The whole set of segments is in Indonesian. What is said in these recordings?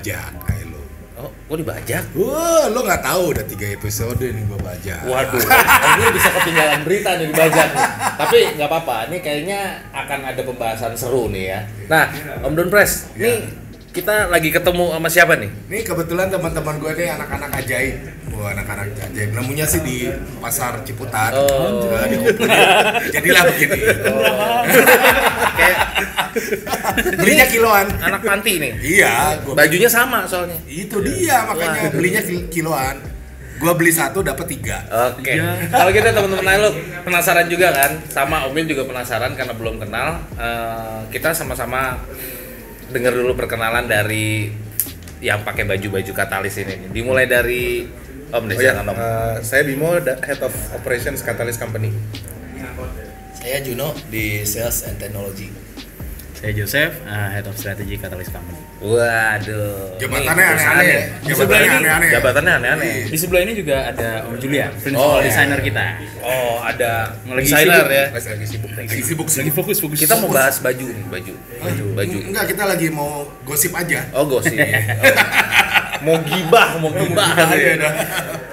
dibajak kayak lu. Oh, gua dibajak. Wah, lu nggak tahu udah 3 episode nih gua bajak. Waduh, ini bisa ketinggalan berita nih dibajak nih. Tapi nggak apa-apa, ini kayaknya akan ada pembahasan seru nih ya. Nah, Om Don Pres, nih kita lagi ketemu sama siapa nih? Nih kebetulan teman-teman gue nih anak-anak ajaib. Wah, anak-anak ajaib. Nemunya sih di Pasar Ciputat. Di Kumpul. Jadilah begini. Kayak Belinya kiloan. anak panti nih. Iya, Bajunya sama soalnya. itu dia makanya belinya kiloan. Gua beli 1 dapat 3. Oke. Kalau gitu teman-teman Ailo penasaran juga kan? Sama Omil juga penasaran karena belum kenal. Kita sama-sama dengar dulu perkenalan dari yang pakai baju-baju Katalis ini. Dimulai dari Om deh, silakan Om. Saya Bimo, Head of Operations Katalis Company. Saya Juno di Sales and Technology. Saya Joseph, Head of Strategy Katalis Company. Waduh. Jabatannya Nih, perusahaan aneh-aneh. ya. Jabatannya aneh-aneh. Jabatannya aneh-aneh. Di sebelah ini juga ada Om Julia, Oh, Principal iya. Designer kita. Oh, ada Lagi desainer sibuk. ya. Lagi sibuk. Lagi sibuk Lagi fokus. Kita mau bahas baju nih, baju. Enggak, kita lagi mau gosip aja. Oh, gosip. Mau gibah. Iya dah.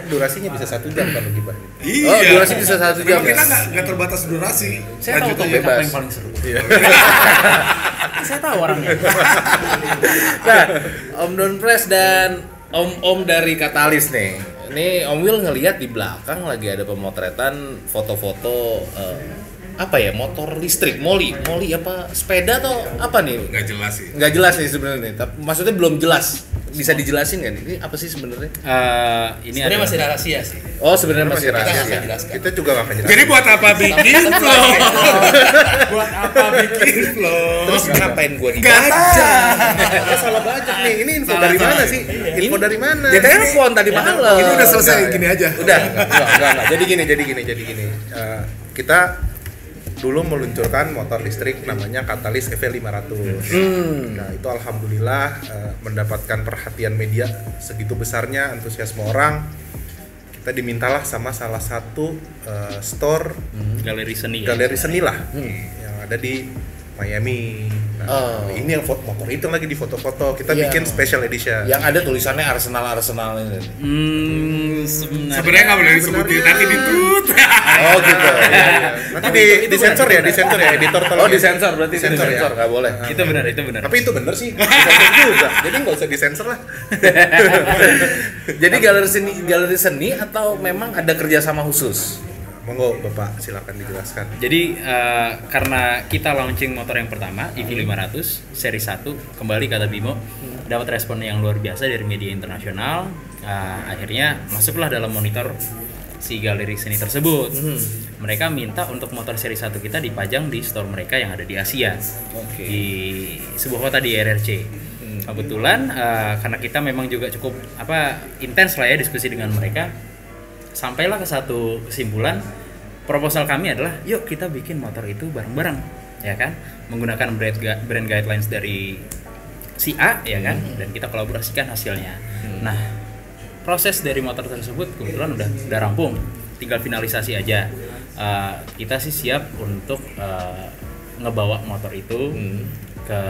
Durasinya bisa 1 jam kalau gibah. Iya. Oh, durasi bisa 1 jam. Memang kita nggak terbatas durasi. Saya tahu Lanjut topik aja. apa bebas. yang paling seru. Saya tahu orangnya. Nah, Om Don Pres dan Om dari Katalis nih. Ini Om Will ngelihat di belakang lagi ada pemotretan foto-foto apa ya, motor listrik, moli apa sepeda atau apa nih? Nggak jelas sih. Nggak jelas nih sebenarnya nih. Maksudnya belum jelas. Bisa dijelasin nggak nih? Ini apa sih sebenarnya? Ini Sebenarnya ada masih rahasia sih. Oh, sebenarnya masih Kita nggak rahasia. akan jelaskan. Kita juga nggak akan jelas. Jadi buat apa bikin vlog? Buat apa bikin vlog? Terus ngapain gua Nggak dibajak? Kita salah bajak nih. Ini info dari mana sih? Info dari mana? Dia telepon tadi malam. Ini udah selesai gini aja. Udah. Enggak. Jadi gini. Kita dulu meluncurkan motor listrik namanya Katalis EV500. Nah, itu alhamdulillah mendapatkan perhatian media segitu besarnya, antusiasme orang. Kita dimintalah sama salah satu store galeri seni. galeri seni lah yang ada di Miami. Nah, ini yang motor itu lagi di foto-foto. Kita Iya. bikin special edition. Yang ada tulisannya Arsenal ini. Sebenarnya nggak boleh disebutin, nanti ditut. Oh gitu. Nanti di sensor ya, editor tolong. Oh disensor berarti itu Disensor ya. disensor nggak boleh. Itu benar. Tapi itu bener sih, disensor juga. Jadi nggak usah disensor lah. Jadi galeri seni atau memang ada kerjasama khusus? Monggo Bapak silakan dijelaskan. Jadi karena kita launching motor yang pertama EV500 seri 1, kembali kata Bimo, dapat respon yang luar biasa dari media internasional. Akhirnya masuklah dalam monitor si galeri seni tersebut. Mereka minta untuk motor seri 1 kita dipajang di store mereka yang ada di Asia. Oke. Di sebuah kota di RRC. Kebetulan karena kita memang juga cukup intens lah ya diskusi dengan mereka, sampailah ke satu kesimpulan. Proposal kami adalah yuk kita bikin motor itu bareng-bareng, ya kan, menggunakan brand guidelines dari si A, ya kan, dan kita kolaborasikan hasilnya. Nah, proses dari motor tersebut kebetulan udah rampung, tinggal finalisasi aja. Kita sih siap untuk ngebawa motor itu ke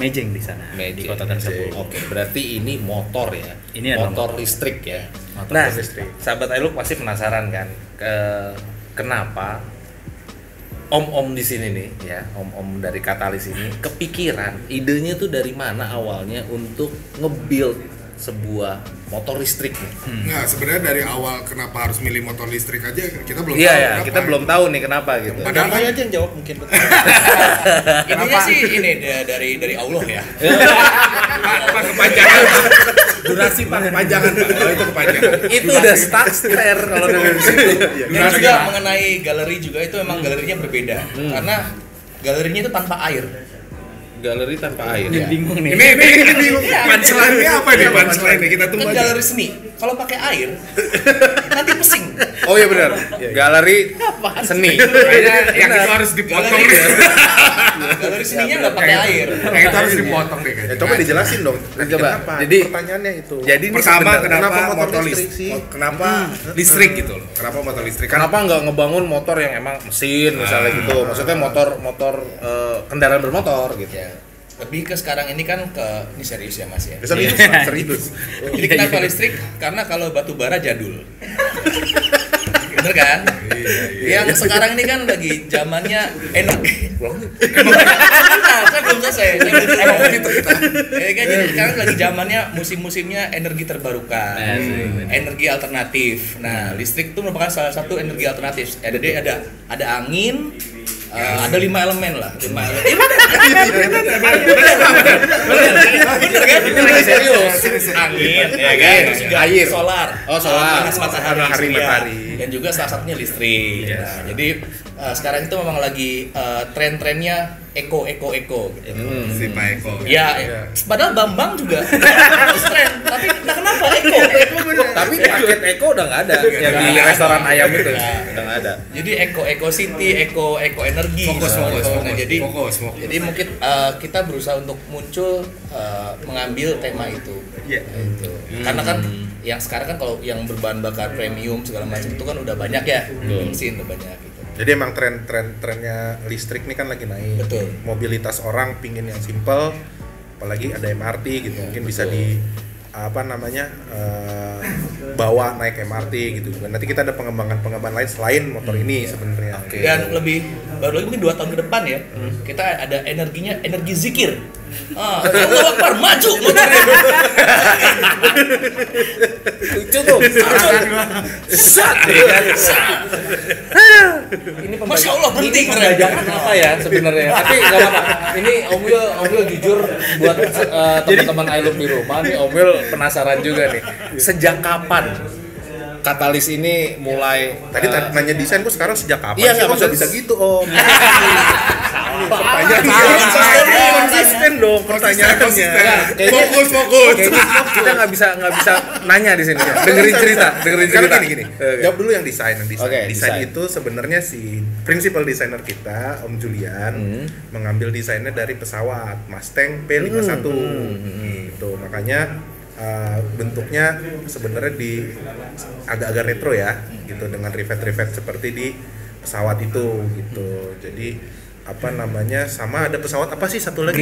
Mejeng di sana, di kota tersebut. Oke, berarti ini motor ya. Ini adalah motor listrik ya. Motor Nah, listrik. sahabat Ailuk pasti penasaran kan, kenapa om-om di sini nih ya, om-om dari Katalis ini kepikiran, idenya tuh dari mana awalnya untuk nge-build sebuah motor listrik nih? Nah, sebenarnya dari awal kenapa harus milih motor listrik aja kita belum Iya tahu. ya, kenapa. kita belum tahu nih kenapa gitu. Padahal Damai aja yang jawab mungkin. Intinya sih ini dari Allah ya. Pak kepanjangan. Durasi Pak kepanjangan Pak. Oh, itu kepanjangan. Itu udah start stare kalau dari situ. Dan juga mengenai galeri juga itu memang galerinya berbeda. Karena galerinya itu tanpa air. Galeri tanpa air. Jadi bingung nih. Ini bingung. Punchline-nya apa nih? Punchline-nya kita tunggu Kan aja. galeri seni. Kalau pakai air nanti pusing. Oh iya benar. Galeri seni. Kayaknya yang itu harus dipotong deh. Galeri seninya nggak pakai air. Yang itu harus dipotong deh kayaknya. Coba dijelasin dong. Coba. Kenapa? Jadi- Pertanyaannya itu. Jadi ini Pertama sebenarnya- kenapa motor motor listrik listrik sih? Kenapa listrik gitu loh? Kenapa motor listrik? Kenapa nggak ngebangun motor yang emang mesin misalnya gitu? Maksudnya motor kendaraan bermotor gitu. Lebih ke sekarang ini kan ini serius ya Mas ya. Serius. Jadi kenapa listrik? Karena kalau batu bara jadul. Bener kan? Yang sekarang ini kan lagi zamannya energi. Kan belum selesai. Ya kan, jadi sekarang lagi zamannya musim-musimnya energi terbarukan, energi alternatif. Nah, listrik itu merupakan salah satu energi alternatif. Jadi ada angin, ada 5 elemen lah, 5 elemen. Bener kan? Ini lagi serius. Angin, ya kan? Terus juga air, solar, panas matahari, dan juga salah satunya listrik. Nah, jadi sekarang itu memang lagi tren-trennya eko gitu. Si Pak Eko. Ya, padahal Bambang juga tren, tapi entah kenapa eko. Tapi paket Eko udah nggak ada yang di restoran ayam itu. Udah nggak ada. Jadi eko city, eko energi. Fokus. Nah, jadi mungkin kita berusaha untuk muncul mengambil tema itu. Iya. Gitu. Karena kan yang sekarang kan kalau yang berbahan bakar premium segala macam itu kan udah banyak ya, bensin udah banyak gitu. Jadi emang trennya listrik nih kan lagi naik. Betul. Mobilitas orang pingin yang simple, apalagi ada MRT gitu, mungkin bisa di bawa naik MRT gitu. Nanti kita ada pengembangan lain selain motor ini sebenarnya. Dan baru lagi mungkin 2 tahun ke depan ya, kita ada energi zikir. Allah Akbar, maju motornya. Lucu tuh. Ini Masya Allah, berhenti pembajakan apa ya sebenarnya? Tapi nggak apa-apa. Ini Om Will jujur buat teman-teman I Love di rumah nih, Om Will penasaran juga nih. Sejak kapan Katalis ini mulai Tadi nanya desain kok sekarang sejak kapan? Iya, sih? nggak Kok bisa gitu Om? Konsisten dong pertanyaannya. Fokus. Kayaknya kita nggak bisa nanya di sini. Dengerin cerita. Sekarang gini. Jawab dulu yang desain. Oke, Desain desain. itu sebenarnya si principal designer kita, Om Julian, mengambil desainnya dari pesawat Mustang P51. Gitu. Makanya bentuknya sebenarnya agak-agak retro ya, gitu, dengan rivet seperti di pesawat itu gitu. Jadi sama ada pesawat apa sih satu lagi?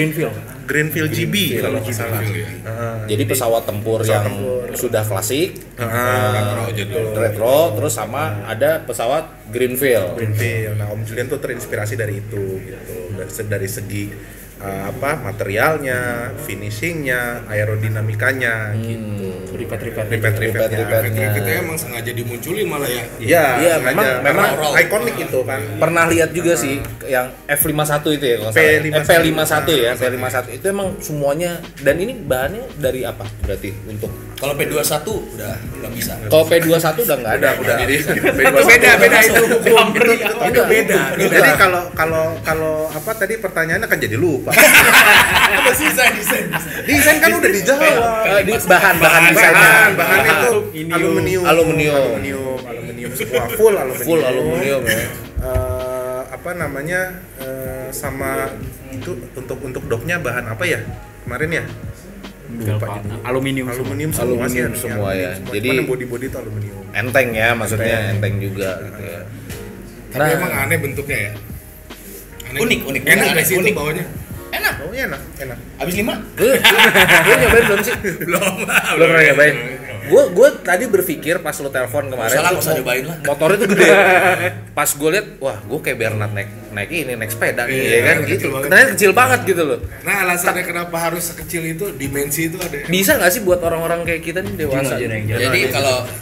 Greenfield GB kalau nggak salah. Jadi pesawat tempur yang sudah klasik, retro, terus sama ada pesawat Greenfield. Nah, Om Julian tuh terinspirasi dari itu gitu. Dari segi materialnya, finishingnya, aerodinamikanya gitu. Rivet-rivetnya. Kita emang sengaja dimunculin malah ya. Iya, memang ikonik itu kan. Pernah lihat juga sih yang F51 itu ya kalau nggak salah. P51 ya, P51 itu emang semuanya, dan ini bahannya dari apa berarti untuk Kalau P21 udah nggak bisa. Kalau P21 udah nggak ada. Udah. Beda itu hukum. Itu beda. Jadi kalau apa tadi pertanyaannya kan jadi lupa. Apa sih Desain kan udah dijawab. Di bahan desainnya. Bahannya itu aluminium semua full aluminium ya. Sama itu untuk doknya bahan apa ya kemarin ya? Lupa gitu. Aluminium semua ya. Jadi body itu aluminium. Enteng ya, maksudnya enteng juga gitu ya. Tapi emang aneh bentuknya ya. Unik. Enak nggak sih itu Unik. bawahnya? Enak. Baunya enak. Abis 5? Lu nyobain belum sih? Belum Belum pernah nyobain. Gue tadi berpikir pas lu telepon kemarin, Nggak usah nyobain lah. motornya tuh gede. Pas gue lihat, wah gue kayak Bernard naik sepeda nih, ya kan kecil gitu. banget. Ternyata kecil banget gitu loh. Nah, alasannya kenapa harus sekecil itu, dimensi itu ada. Bisa nggak sih buat orang-orang kayak kita nih dewasa? Jadi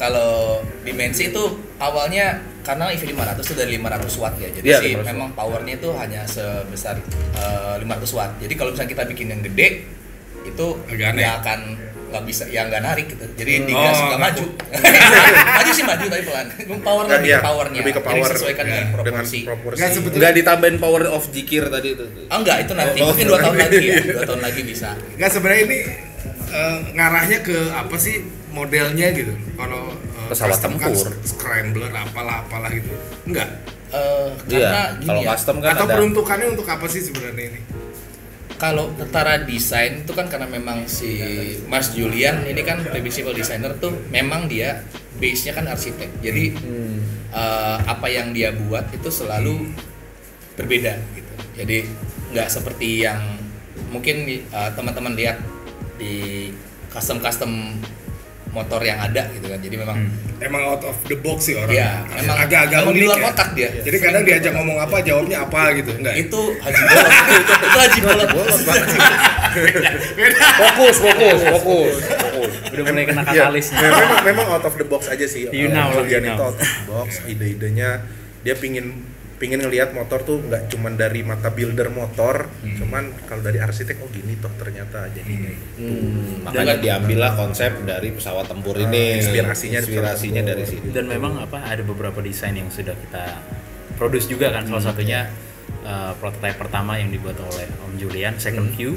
kalau dimensi itu awalnya karena EV500 itu dari 500 watt ya. Jadi Iya, sih 500 memang powernya itu hanya sebesar 500 watt. Jadi kalau misalnya kita bikin yang gede itu Agak aneh. nggak akan nggak bisa, ya nggak narik gitu. Jadi digas nggak maju. maju tapi pelan. Power lebih ke powernya. Lebih ke Jadi power sesuaikan dengan proporsi. Nggak sebetulnya. Nggak ditambahin power of jikir tadi itu. Enggak, itu nanti mungkin 2 tahun lagi ya. 2 tahun lagi bisa. Nggak, sebenarnya ini ngarahnya ke apa sih modelnya gitu. Kalau Pesawat custom kan tempur. scrambler apalah gitu. Enggak. Karena Iya, gini kalau ya. custom kan Atau ada. peruntukannya untuk apa sih sebenarnya ini? Kalau setara desain itu kan karena memang si Mas Julian ini kan principal designer tuh memang dia base-nya kan arsitek. Jadi apa yang dia buat itu selalu berbeda gitu. Jadi nggak seperti yang mungkin teman-teman lihat di custom motor yang ada gitu kan. Jadi memang Emang out of the box sih orang. ya, memang agak-agak di unik luar ya. kotak dia. Jadi kadang diajak ngomong apa, jawabnya apa gitu. Enggak. Itu haji bolot. Itu haji bolot. Fokus. Udah mulai kena Iya, katalis nih. memang out of the box aja sih. You know lah, Julian you itu know. out of the box, ide-idenya dia pingin ngelihat motor tuh nggak cuman dari mata builder motor, cuman kalau dari arsitek gini toh ternyata jadinya. Makanya diambillah konsep dari pesawat tempur ini. Inspirasinya dari situ. Dan memang ada beberapa desain yang sudah kita produce juga kan, salah satunya prototipe pertama yang dibuat oleh Om Julian, Second View.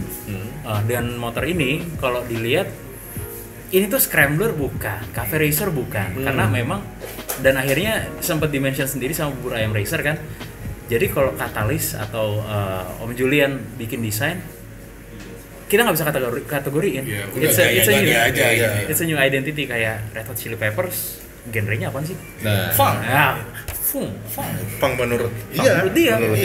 Dan motor ini kalau dilihat ini tuh scrambler bukan, cafe racer bukan, karena memang dan akhirnya sempat dimention sendiri sama bubur ayam racer kan. Jadi kalau katalis atau Om Julian bikin desain, kita nggak bisa kategoriin. Iya, udah It's a new, gaya aja. Iya. it's a new identity. Kayak Red Hot Chili Peppers, genrenya apa sih? Nah, Funk. Pang menurut menurut dia. menurut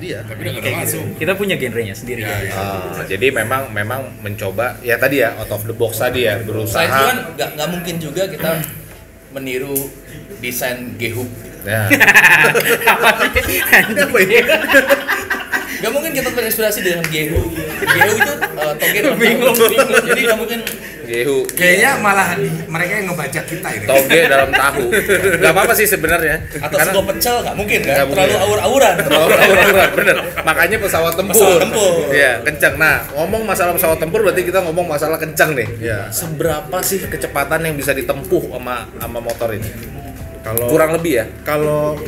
dia. Tapi udah nggak masuk. Kita punya genrenya sendiri. Ya, ya. jadi memang mencoba ya tadi ya out of the box tadi ya, Selain berusaha. itu kan nggak mungkin juga kita meniru desain Gehu. Ya. Gak mungkin kita terinspirasi dengan Gehu. Gehu itu toge dalam Bingung. tahu. Jadi gak mungkin. Gehu. Kayaknya malah mereka yang ngebaca kita ini. Toge dalam tahu. Gak apa-apa sih sebenarnya. Atau sego pecel gak mungkin kan? Nggak Terlalu mungkin. aur-auran. Orang-orang bener. Makanya pesawat tempur. Pesawat tempur. Iya, kencang. Nah, ngomong masalah pesawat tempur berarti kita ngomong masalah kencang nih. Iya. Seberapa sih kecepatan yang bisa ditempuh sama motor ini? Kalau Kurang lebih ya? Kalau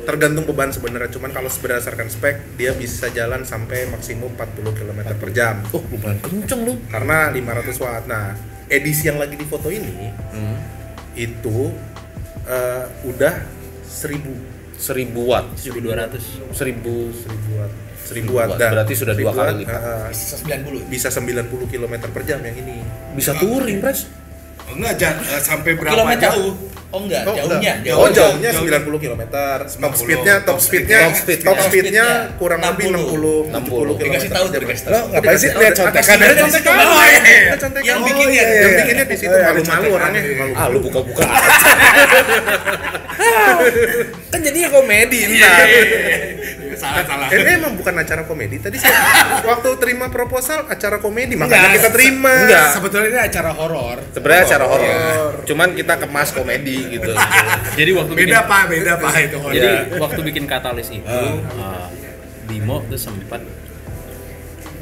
tergantung beban sebenarnya, cuman kalau berdasarkan spek dia bisa jalan sampai maksimum 40 km per jam. Oh, lumayan kenceng lu. Karena 500 watt. Nah, edisi yang lagi di foto ini itu udah 1000 watt. 1200. 1000 watt. 1000 watt. Dan Berarti sudah 2 kali lipat. Bisa 90. Bisa 90 km per jam yang ini. Bisa touring, Pres. Enggak, sampai berapa Kilometer. jauh? Oh enggak, Oh, jauhnya. enggak. Oh, jauhnya 90 km. Top speednya Top speednya kurang lebih 60 70 km. Dikasih tahu tuh, dikasih tahu. Lo ngapain sih lihat contekan? Ada contekan. Oh, iya. Yang bikinnya. Yang bikinnya di situ Oh, iya, ada malu-malu contekan. orangnya. Ah, lu buka-buka aja. Kan jadinya komedi ntar. Salah. Ini emang bukan acara komedi. Tadi saya waktu terima proposal acara komedi, makanya kita terima. Enggak. Sebetulnya ini acara horor. Sebenarnya secara horor. Cuman kita kemas komedi gitu. Jadi waktu Beda Pak itu horor. Jadi Iya. waktu bikin katalis itu Bimo tuh sempat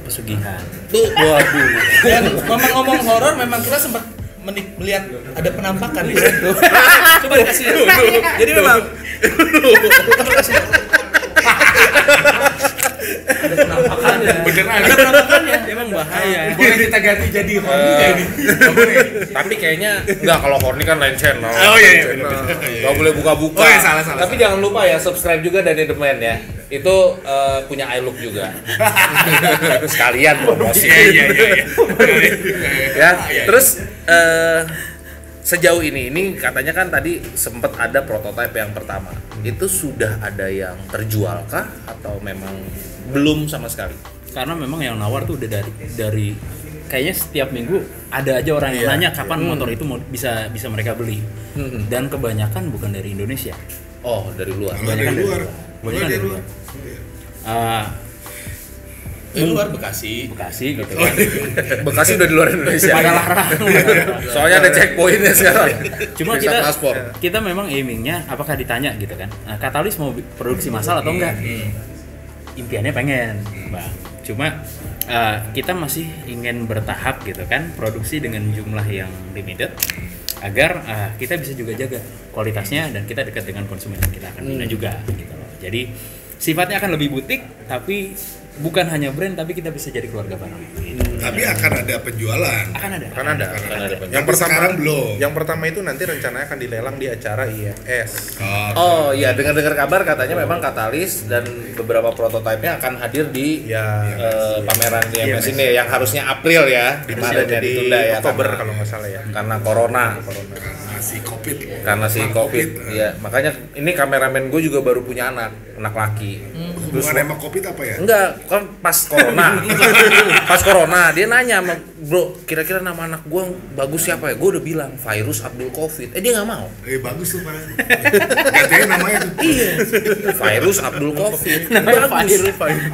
pesugihan. Tuh, waduh. Dan ngomong-ngomong horor memang kita sempat melihat ada penampakan di situ. Coba dikasih lihat. Jadi memang ada penampakannya. Beneran. Ada penampakannya. Emang bahaya. Boleh kita ganti jadi horor nggak ini? Nggak boleh. Tapi kayaknya enggak, kalau horny kan lain channel. Oh iya. Gak boleh buka-buka. Oh, iya, salah. Tapi jangan lupa ya, subscribe juga Danny the Man ya. Itu punya iLook juga. Sekalian promosi. Iya. Ya, terus sejauh ini katanya kan tadi sempat ada prototipe yang pertama. Itu sudah ada yang terjual kah atau memang belum sama sekali? Karena memang yang nawar tuh udah dari kayaknya setiap minggu ada aja orang yang nanya kapan motor itu bisa mereka beli. Dan kebanyakan bukan dari Indonesia. Oh, dari luar. Dari luar. Kebanyakan dari luar. Di luar Bekasi. Bekasi gitu kan. Bekasi udah di luar Indonesia. Pada larang. Soalnya ada checkpointnya sekarang. Cuma Bisa paspor. kita memang aimingnya apakah ditanya gitu kan. Nah, katalis mau produksi massal atau enggak? Impiannya pengen, Bang. Cuma kita masih ingin bertahap gitu kan, produksi dengan jumlah yang limited agar kita bisa juga jaga kualitasnya dan kita dekat dengan konsumen yang kita akan bina juga gitu loh. Jadi sifatnya akan lebih butik tapi bukan hanya brand tapi kita bisa jadi keluarga bareng. Gitu. Tapi akan ada penjualan. Akan ada. Kan ada. Yang Tapi pertama sekarang belum. Yang pertama itu nanti rencananya akan dilelang di acara IMS. Oh iya, dengar-dengar kabar katanya memang Katalis dan beberapa prototipenya akan hadir di pameran IMS ini yang harusnya April ya, Bisa kemarin ya jadi ditunda ya Oktober karena- kalau nggak salah ya. karena corona. si COVID. Karena si COVID, ya makanya ini kameramen gue juga baru punya anak laki. Hubungan sama COVID apa ya? Enggak, kan pas corona. Pas corona dia nanya sama bro, kira-kira nama anak gue bagus siapa ya? Gue udah bilang Virus Abdul Covid. Dia nggak mau. Bagus tuh Pak. Gantinya namanya tuh. Iya. Virus Abdul Covid. Namanya Bagus.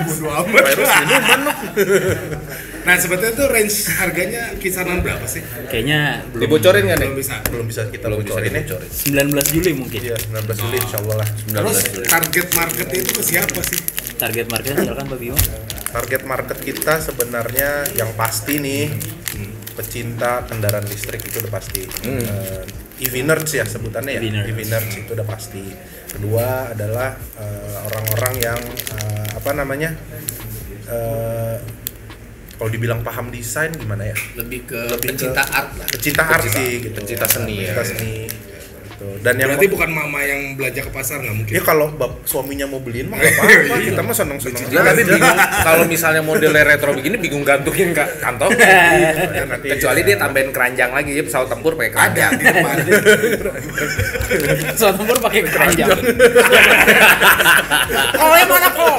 Bodo amat. Virus minuman lu. Nah sebetulnya tuh range harganya kisaran berapa sih? Kayaknya belum Dibocorin nggak nih? Belum bisa. Kita bocorin ya. 19 Juli mungkin. Iya, 19 Juli insyaallah lah. 19 Terus Juli. target market itu ke siapa sih? Target market silakan Pak Bimo. Target market kita sebenarnya yang pasti nih pecinta kendaraan listrik itu udah pasti. EV nerds ya sebutannya ya. EV nerds. EV nerds itu udah pasti. Kedua adalah orang-orang yang apa namanya? Kalau dibilang paham desain gimana ya? Lebih ke pencinta art lah. Pecinta art sih gitu. Pencinta seni ya. Pecinta seni. Gitu. Dan yang Berarti bukan mama yang belanja ke pasar nggak mungkin? ya kalau suaminya mau beliin mah nggak apa-apa, kita mah seneng-seneng Dia aja. tapi bingung kalau misalnya modelnya retro begini bingung gantungin ke kantong. Ya, nanti Kecuali dia tambahin keranjang lagi, ya pesawat tempur pakai Ada keranjang. di depan. Pesawat tempur pakai keranjang. Oh, yang mana kok?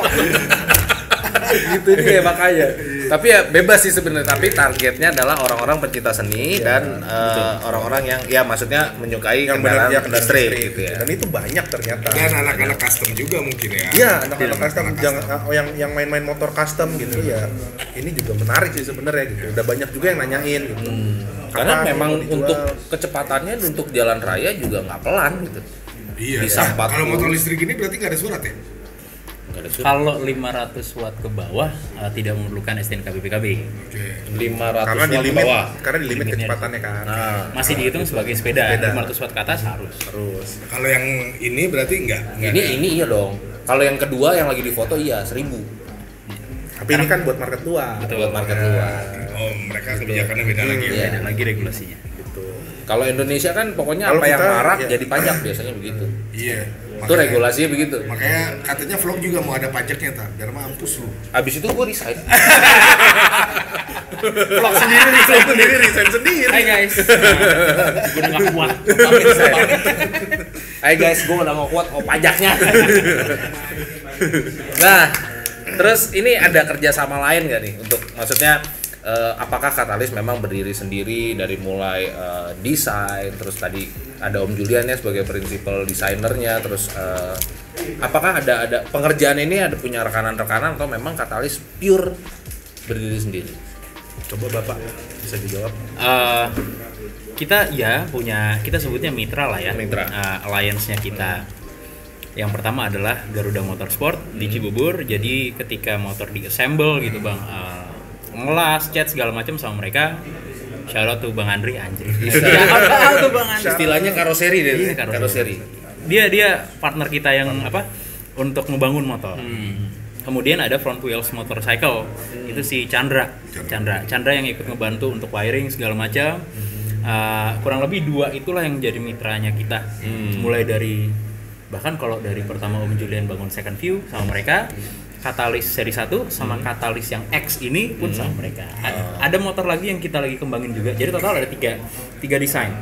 Gitu dia makanya. Tapi ya bebas sih sebenarnya, tapi targetnya adalah orang-orang pencinta seni dan orang-orang yang ya maksudnya menyukai yang benar kendaraan ya kendaraan listrik listrik gitu ya. Dan itu banyak ternyata. Dan anak-anak custom juga mungkin ya. Iya, anak-anak custom anak jangan yang main-main motor custom gitu ya. Ini juga menarik sih sebenarnya gitu. Udah banyak juga yang nanyain gitu. Karena Kapan memang mau dijual? untuk kecepatannya untuk jalan raya juga nggak pelan gitu. Iya. Bisa Ya. 40. Kalau motor listrik ini berarti nggak ada surat ya? Nggak ada surat. Kalau 500 watt ke bawah tidak memerlukan STNK BPKB. Oke. 500 karena di watt limit bawah. karena di limit Limitnya. kecepatannya kan. Nah, Masih dihitung sebagai sepeda. 500 watt ke atas harus. Terus Kalau yang ini berarti nggak ini ada. iya dong. Kalau yang kedua yang lagi di foto iya 1000 tapi ini kan buat market luar. buat market luar. Oh mereka kebijakannya beda lagi ya. Iya. Ada lagi regulasinya. Gitu. Kalau Indonesia kan pokoknya Kalau apa yang kita, marak ya. jadi pajak biasanya begitu. Iya. Itu regulasinya begitu. Makanya katanya vlog juga mau ada pajaknya tak, biar mampus lu. Abis itu gue resign. Vlog sendiri nih. Vlog sendiri, resign sendiri. Hai guys. Gue udah nggak kuat. Hai guys, gue udah mau kuat pajaknya. Nah, terus ini ada kerjasama lain nggak nih untuk maksudnya apakah Katalis memang berdiri sendiri dari mulai desain, terus tadi ada Om Julian ya sebagai principal desainernya, terus apakah ada pengerjaan ini ada punya rekanan-rekanan atau memang Katalis pure berdiri sendiri? Coba Bapak bisa dijawab. Kita ya punya, kita sebutnya mitra lah ya. Mitra. Alliance-nya kita. Yang pertama adalah Garuda Motorsport di Cibubur. Jadi ketika motor di-assemble gitu Bang, ngelas, cat segala macam sama mereka. Shout out to Bang Andri anjir. Shout out to Bang Andri. Istilahnya karoseri deh. Iya, karoseri. Dia partner kita yang apa? Untuk ngebangun motor. Kemudian ada Front Wheels Motorcycle. Itu si Chandra yang ikut ngebantu untuk wiring segala macam. Kurang lebih 2 itulah yang jadi mitranya kita. Mulai dari bahkan kalau dari pertama Om Julian bangun Second View sama mereka, Katalis seri 1 sama Katalis yang X ini pun sama mereka. Ada motor lagi yang kita lagi kembangin juga. Jadi total ada 3 desain.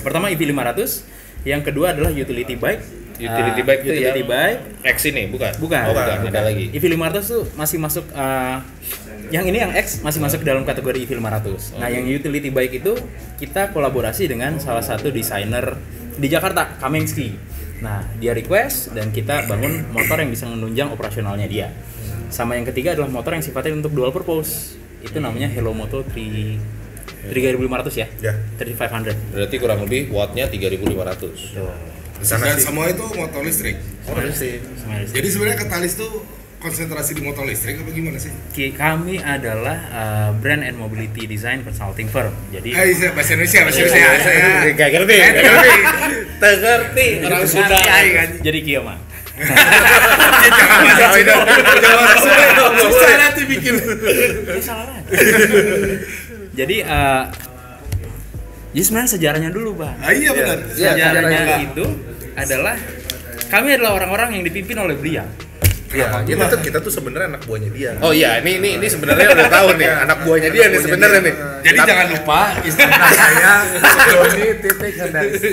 Pertama EV500, yang kedua adalah utility bike. Utility bike itu utility yang bike. X ini bukan? Bukan. Oh, bukan. Ada lagi. EV500 tuh masih masuk yang ini yang X masih masuk dalam kategori EV500. Nah, yang utility bike itu kita kolaborasi dengan salah satu desainer di Jakarta, Kamengski. Nah, dia request dan kita bangun motor yang bisa menunjang operasionalnya dia. Sama yang ketiga adalah motor yang sifatnya untuk dual purpose. Itu namanya Hello Moto 3500 ya. Ya. 3500. Berarti kurang lebih wattnya 3500. Dan semua itu motor listrik. Semuanya. Jadi sebenarnya Katalis tuh konsentrasi di motor listrik apa gimana sih? Kami adalah brand and mobility design consulting firm. Jadi Bahasa Indonesia saya. Gak ngerti. Tengerti orang Sunda. jadi Kioma. Susah nanti bikin. Salah lagi. Jadi jadi sebenarnya sejarahnya dulu, Bang. Iya benar. Sejarahnya itu adalah kami adalah orang-orang yang dipimpin oleh beliau. Ya, kita tuh sebenarnya anak buahnya dia. Oh iya, ini sebenarnya udah tahu nih anak buahnya dia nih sebenarnya nih. Jadi jangan lupa Instagram saya Doni.Hendaris.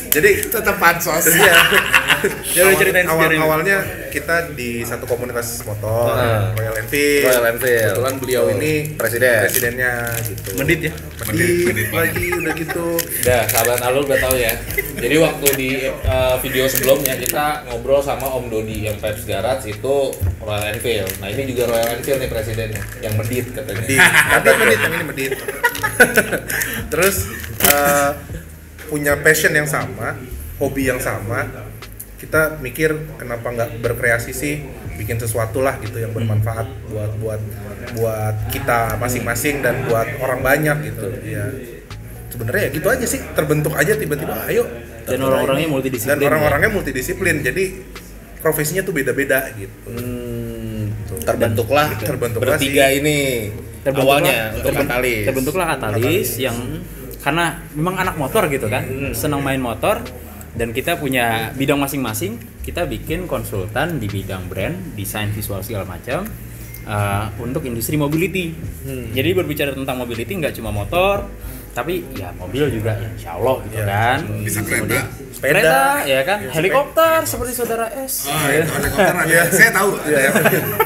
Jadi Tetap pansos. Iya. Ya udah ceritain sejarahnya. Awalnya kita di satu komunitas motor, Royal Enfield. Royal Enfield. Kebetulan beliau ini presidennya gitu. Mendit ya. Medit lagi udah gitu. Udah, sahabat Alul udah tahu ya. Jadi waktu di video sebelumnya kita ngobrol sama Om Dodi yang Peps Garage itu Royal Enfield. Nah ini juga Royal Enfield nih presidennya, yang medit katanya. Medit yang ini medit. Terus punya passion yang sama, hobi yang sama. Kita mikir kenapa nggak berkreasi sih, bikin sesuatu lah gitu yang bermanfaat buat kita masing-masing dan buat orang banyak gitu. Ya sebenarnya ya gitu aja sih, terbentuk aja tiba-tiba ayo. Dan orang-orangnya multidisiplin. Dan orang-orangnya multidisiplin, jadi profesinya tuh beda-beda gitu. Terbentuklah bertiga sih. ini awalnya untuk Katalis. Terbentuklah Katalis yang karena memang anak motor gitu kan, senang main motor dan kita punya bidang masing-masing. Kita bikin konsultan di bidang brand, desain visual segala macam untuk industri mobility. Jadi berbicara tentang mobility nggak cuma motor, tapi ya mobil juga ya insya Allah gitu kan. Bisa kereta. Sepeda ya kan, helikopter seperti saudara S. Oh, itu helikopter ada. Saya tahu.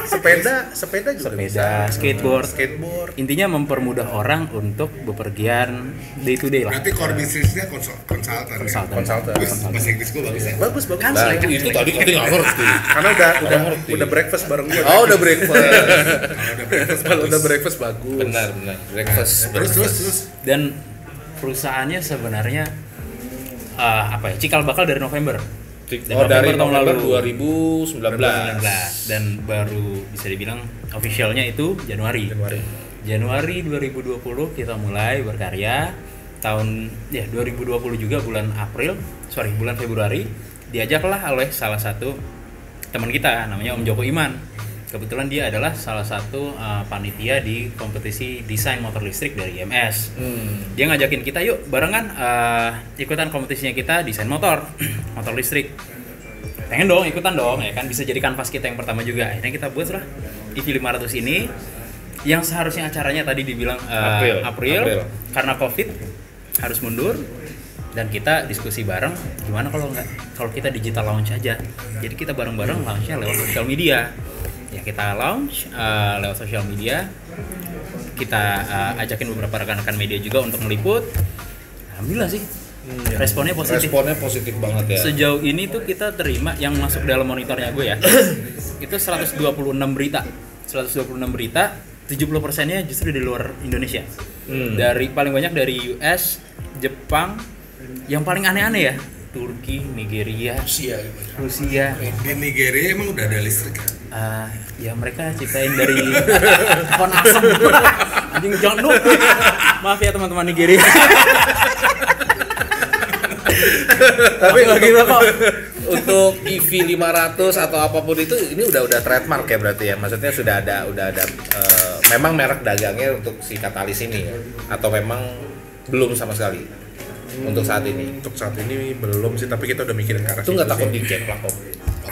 Sepeda juga Sepeda, bisa. skateboard. Intinya mempermudah orang untuk bepergian day to day lah. Berarti core bisnisnya konsultan. Konsultan. Bahasa Inggris gue bagus ya. Bagus. Nah, itu tadi kita nggak ngerti. Karena udah breakfast bareng gua. Oh udah breakfast. Kalau udah breakfast bagus. Benar. Breakfast. Terus. Dan perusahaannya sebenarnya cikal bakal dari November. Dari tahun November lalu 2019 dan baru bisa dibilang officialnya itu Januari 2020 kita mulai berkarya. Tahun 2020 juga bulan Februari diajaklah oleh salah satu teman kita namanya Om Joko Iman. Kebetulan dia adalah salah satu panitia di kompetisi desain motor listrik dari IMS. Dia ngajakin kita yuk barengan ikutan kompetisinya kita desain motor listrik. Pengen dong ikutan dong ya kan, bisa jadi kanvas kita yang pertama juga. Akhirnya kita buat lah EV 500 ini yang seharusnya acaranya tadi dibilang April karena Covid harus mundur. Dan kita diskusi bareng gimana kalau kita digital launch aja. Jadi kita bareng-bareng launchnya lewat sosial media. Ya kita launch lewat sosial media. Kita ajakin beberapa rekan-rekan media juga untuk meliput. Alhamdulillah sih. Responnya positif banget ya. Sejauh ini tuh kita terima yang masuk dalam monitornya gue ya. Itu 126 berita. 70%-nya justru di luar Indonesia. Dari paling banyak dari US, Jepang, yang paling aneh-aneh ya, Turki, Nigeria, Rusia. Di Nigeria emang udah ada listrik. Ya mereka ciptain dari pohon asam. Anjing jangan dong. Maaf ya teman-teman Nigeria. Tapi untuk untuk EV 500 atau apapun itu ini udah trademark ya berarti ya. Maksudnya sudah ada memang merek dagangnya untuk si Katalis ini ya? Atau memang belum sama sekali untuk saat ini? Untuk saat ini belum sih, tapi kita udah mikirin ke arah itu. Nggak takut sih. dicek lah kok?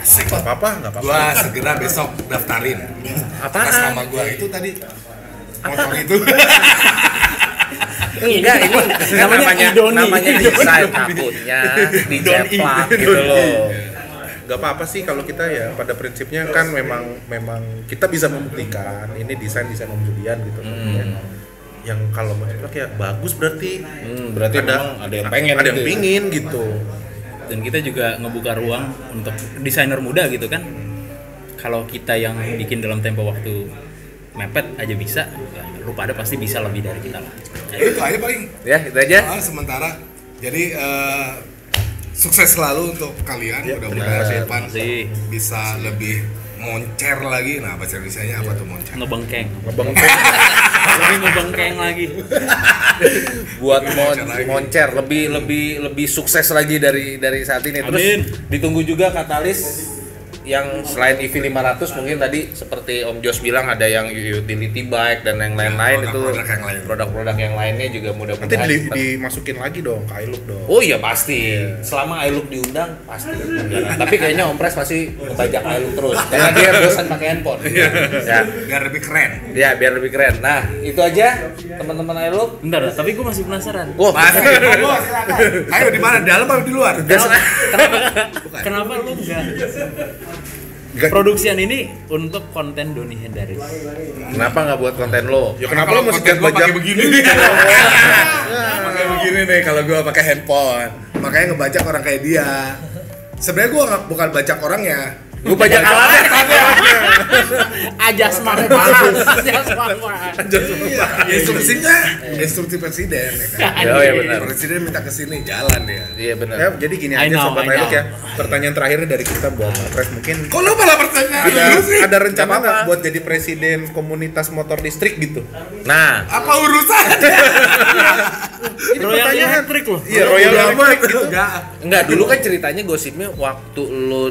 Asik. Nggak apa-apa. Gua segera besok daftarin. Atas nama gua itu tadi motor itu. Enggak, ini namanya desain takutnya diceplak gitu loh. Gak apa-apa sih kalau kita ya pada prinsipnya kan memang kita bisa membuktikan ini desain Om Julian gitu ya. Yang kalau mau ceplak ya bagus berarti ada yang pengen ada yang pingin gitu. Dan kita juga ngebuka ruang untuk desainer muda gitu kan. Kalau kita yang bikin dalam tempo waktu mepet aja bisa, ya, lu pada pasti bisa lebih dari kita lah. Itu aja paling. Ya, itu aja. Sementara. Jadi sukses selalu untuk kalian. Mudah-mudahan depan bisa lebih moncer lagi. Nah, bahasa Indonesianya apa tuh moncer? Ngebengkeng. Lebih ngebengkeng lagi. Buat moncer lebih sukses lagi dari saat ini. Terus ditunggu juga Katalis yang selain EV 500 mungkin tadi seperti Om Jos bilang ada yang utility bike dan yang lain-lain itu produk-produk yang lainnya juga mudah-mudahan nanti dimasukin lagi dong ke iLook dong. Oh iya pasti. Selama iLook diundang pasti. Tapi kayaknya Om Pres pasti ngebajak iLook terus karena dia bosan pakai handphone. Ya. Biar lebih keren. Ya, biar lebih keren. Nah, itu aja teman-teman iLook. Bentar, tapi gue masih penasaran. Wah, Masih. Ayo di mana? Dalam atau di luar? Kenapa lu enggak produksian ini untuk konten Doni Hendaris? kenapa nggak buat konten lo? Ya kenapa lo mesti gua bajak pakai begini nih? Pakai begini nih kalau gua pakai handphone. Makanya ngebajak orang kayak dia. Sebenarnya gua bukan bajak orangnya. Gue bajak alatnya. Ajas semangat. Instruksinya instruksi presiden ya kan? Oh iya benar. Presiden minta kesini jalan dia. Iya benar. Ya, jadi gini I aja know, Sobat I iLook know. ya. Pertanyaan terakhirnya dari kita buat Pres mungkin Kok lu malah pertanyaan dulu sih? ada rencana Gak nggak apa-apa. buat jadi presiden komunitas motor listrik gitu? Nah, Apa urusannya? Royal Electric loh. Iya, Royal Electric gitu. enggak dulu kan ceritanya gosipnya waktu lu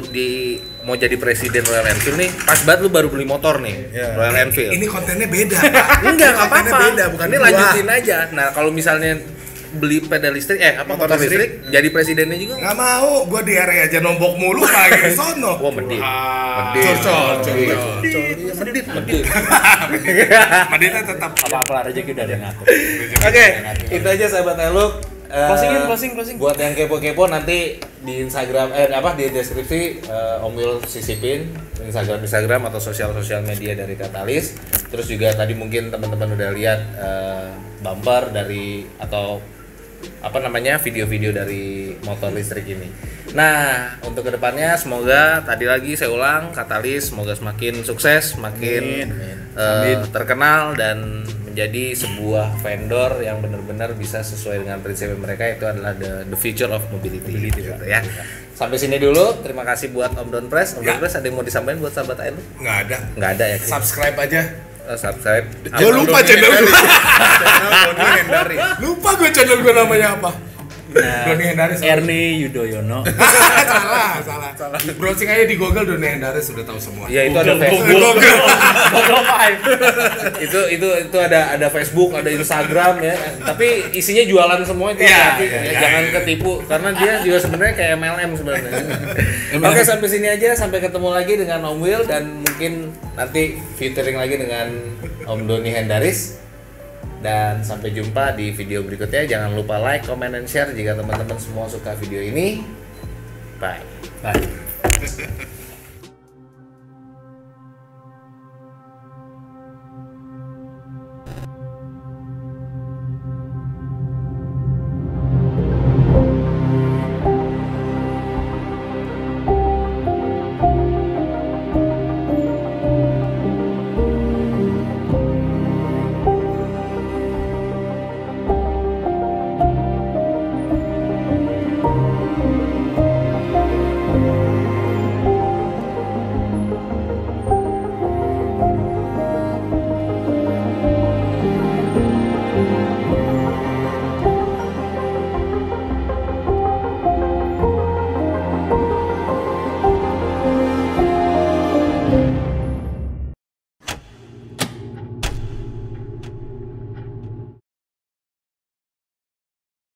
mau jadi presiden Royal Enfield nih, pas banget lu baru beli motor nih, Iya. Royal Enfield. Ini kontennya beda, Pak. Enggak Kontennya apa-apa. beda, bukan Ini gua. lanjutin aja. Nah, kalau misalnya beli pedal listrik motor listrik jadi presidennya juga. Nggak mau, gua di area aja nombok mulu lagi di sono. Wah, medit. Medit. Medit. Meditnya tetap Apa-apa rezeki udah ada yang ngatur. Oke, itu aja sahabat iLook. Closing. Buat yang kepo-kepo nanti di Instagram di deskripsi Om Will sisipin Instagram atau sosial media dari Katalis. Terus juga tadi mungkin teman-teman udah lihat bumper dari atau video-video dari motor listrik ini. Nah, untuk kedepannya semoga tadi lagi saya ulang Katalis semoga semakin sukses, semakin terkenal dan menjadi sebuah vendor yang benar-benar bisa sesuai dengan prinsip mereka, itu adalah the future of mobility gitu ya. Sampai sini dulu. Terima kasih buat Om Don Press. Om Don Press ada yang mau disampaikan buat sahabat iLook? nggak ada ya. subscribe aja. Subscribe. Gua lupa channel gua. Doni Hendaris. Lupa gua channel gua namanya apa. Doni Hendaris. Ernie Yudhoyono. salah. Browsing aja di Google Doni Hendaris sudah tahu semua. Ya itu ada Facebook. itu ada Facebook, ada Instagram ya. Tapi isinya jualan semua itu. Iya, Jangan ketipu karena dia juga sebenarnya kayak MLM sebenarnya. Oke, sampai sini aja, sampai ketemu lagi dengan Om Will dan mungkin nanti featuring lagi dengan Om Doni Hendaris. Dan sampai jumpa di video berikutnya. Jangan lupa like, comment, dan share jika teman-teman semua suka video ini. Bye.